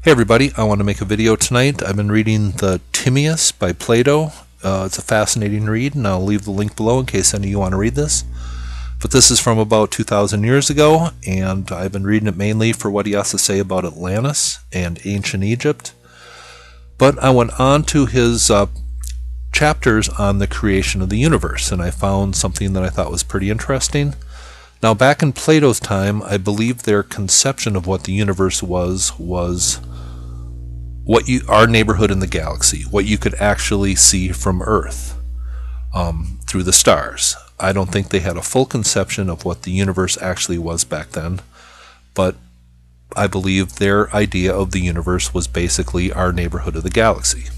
Hey everybody, I want to make a video tonight. I've been reading the Timaeus by Plato. It's a fascinating read, and I'll leave the link below in case any of you want to read this. But this is from about 2,000 years ago, and I've been reading it mainly for what he has to say about Atlantis and ancient Egypt. But I went on to his chapters on the creation of the universe, and I found something that I thought was pretty interesting. Now, back in Plato's time, I believe their conception of what the universe was our neighborhood in the galaxy, what you could actually see from Earth through the stars. I don't think they had a full conception of what the universe actually was back then, but I believe their idea of the universe was basically our neighborhood of the galaxy.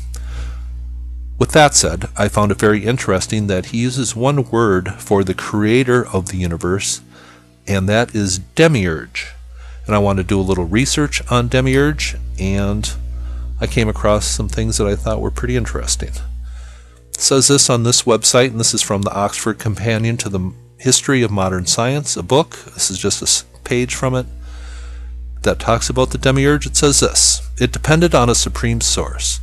With that said, I found it very interesting that he uses one word for the creator of the universe, and that is Demiurge. And I want to do a little research on Demiurge, and I came across some things that I thought were pretty interesting. It says this on this website, and this is from the Oxford Companion to the History of Modern Science, a book. This is just a page from it that talks about the Demiurge. It says this: it depended on a supreme source,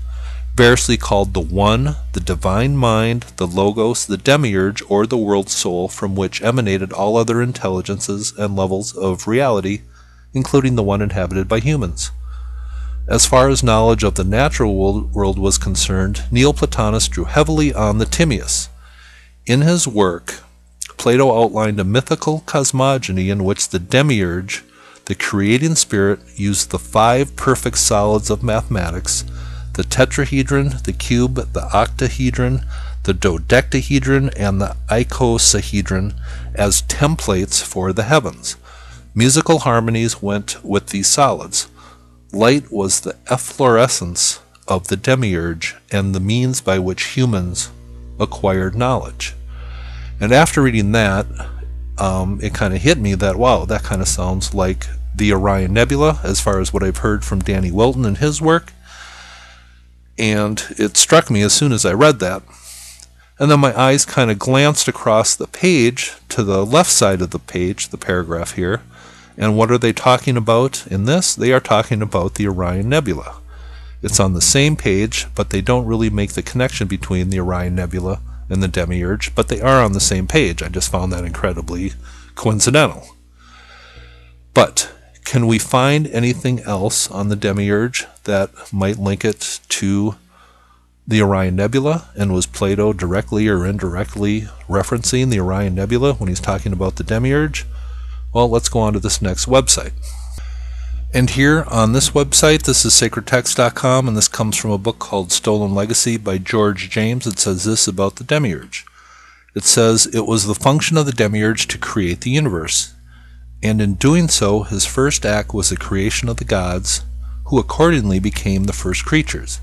variously called the One, the Divine Mind, the Logos, the Demiurge, or the World Soul, from which emanated all other intelligences and levels of reality, including the one inhabited by humans. As far as knowledge of the natural world was concerned, Neoplatonists drew heavily on the Timaeus. In his work, Plato outlined a mythical cosmogony in which the Demiurge, the creating spirit, used the five perfect solids of mathematics, the tetrahedron, the cube, the octahedron, the dodecahedron, and the icosahedron as templates for the heavens. Musical harmonies went with these solids. Light was the efflorescence of the Demiurge and the means by which humans acquired knowledge. And after reading that, it kind of hit me that, wow, that kind of sounds like the Orion Nebula as far as what I've heard from Danny Wilton in his work. And it struck me as soon as I read that. And then my eyes kind of glanced across the page to the left side of the page, the paragraph here. And what are they talking about in this? They are talking about the Orion Nebula. It's on the same page, but they don't really make the connection between the Orion Nebula and the Demiurge, but they are on the same page. I just found that incredibly coincidental. But can we find anything else on the Demiurge that might link it to the Orion Nebula? And was Plato directly or indirectly referencing the Orion Nebula when he's talking about the Demiurge? Well, let's go on to this next website. And here on this website, this is sacredtext.com, and this comes from a book called Stolen Legacy by George James. It says this about the Demiurge. It says, it was the function of the Demiurge to create the universe, and in doing so, his first act was the creation of the gods, who accordingly became the first creatures.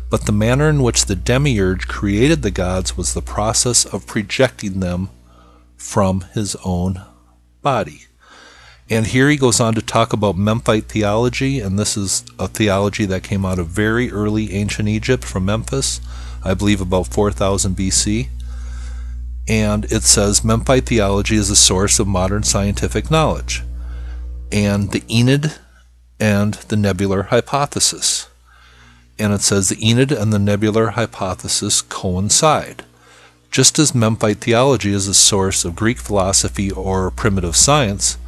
But the manner in which the Demiurge created the gods was the process of projecting them from his own body. And here he goes on to talk about Memphite theology, and this is a theology that came out of very early ancient Egypt from Memphis, I believe about 4000 BC. And it says Memphite theology is a source of modern scientific knowledge, and the Enid and the nebular hypothesis. And it says the Enid and the nebular hypothesis coincide. Just as Memphite theology is a source of Greek philosophy or primitive science,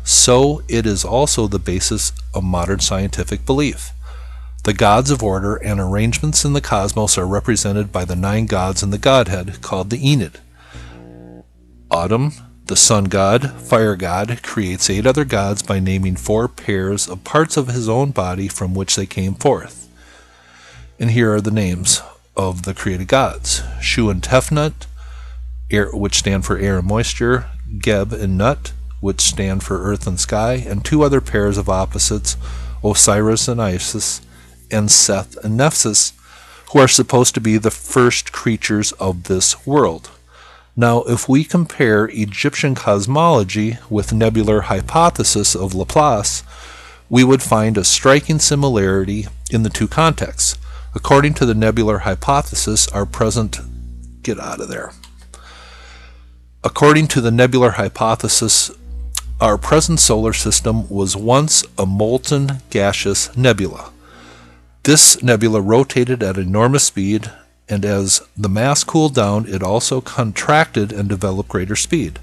so it is also the basis of modern scientific belief. The gods of order and arrangements in the cosmos are represented by the 9 gods in the Godhead, called the Enid. Autumn, the sun god, fire god, creates 8 other gods by naming 4 pairs of parts of his own body from which they came forth. And here are the names of the created gods: Shu and Tefnut, which stand for air and moisture, Geb and Nut, which stand for earth and sky, and 2 other pairs of opposites, Osiris and Isis, and Seth and Nephthys, who are supposed to be the first creatures of this world. Now, if we compare Egyptian cosmology with nebular hypothesis of Laplace, we would find a striking similarity in the two contexts. According to the nebular hypothesis, our present solar system was once a molten gaseous nebula. This nebula rotated at enormous speed, and as the mass cooled down, it also contracted and developed greater speed.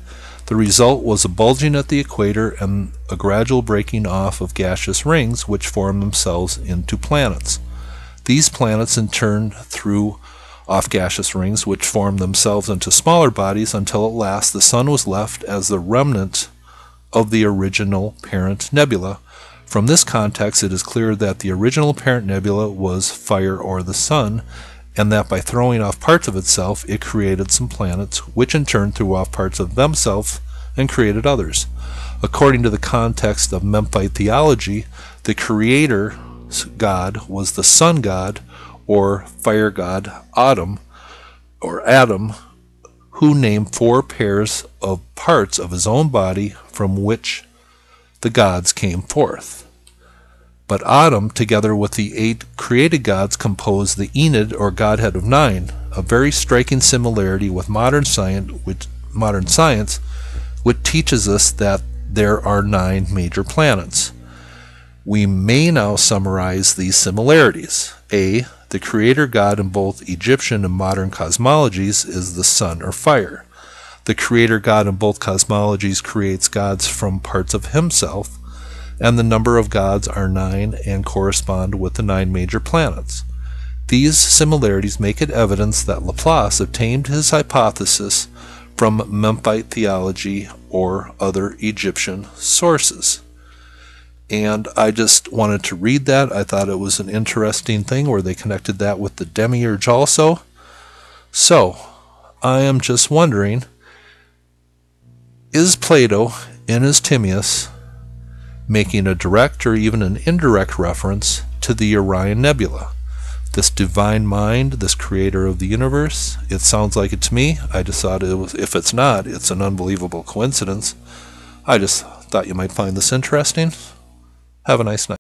The result was a bulging at the equator and a gradual breaking off of gaseous rings, which formed themselves into planets. These planets in turn threw off gaseous rings, which formed themselves into smaller bodies, until at last the Sun was left as the remnant of the original parent nebula. From this context, it is clear that the original parent nebula was fire or the Sun, and that by throwing off parts of itself, it created some planets, which in turn threw off parts of themselves and created others. According to the context of Memphite theology, the creator god was the sun god or fire god Adam, who named 4 pairs of parts of his own body from which the gods came forth. But Adam, together with the 8 created gods, composed the Enid, or Godhead of 9, a very striking similarity with modern science, which teaches us that there are 9 major planets. We may now summarize these similarities. A. The creator god in both Egyptian and modern cosmologies is the sun or fire. The creator god in both cosmologies creates gods from parts of himself, and the number of gods are 9 and correspond with the 9 major planets. These similarities make it evidence that Laplace obtained his hypothesis from Memphite theology or other Egyptian sources. And I just wanted to read that. I thought it was an interesting thing where they connected that with the Demiurge also. So, I am just wondering, is Plato in his Timaeus making a direct or even an indirect reference to the Orion Nebula? This divine mind, this creator of the universe? It sounds like it to me. I just thought it was, if it's not, it's an unbelievable coincidence. I just thought you might find this interesting. Have a nice night.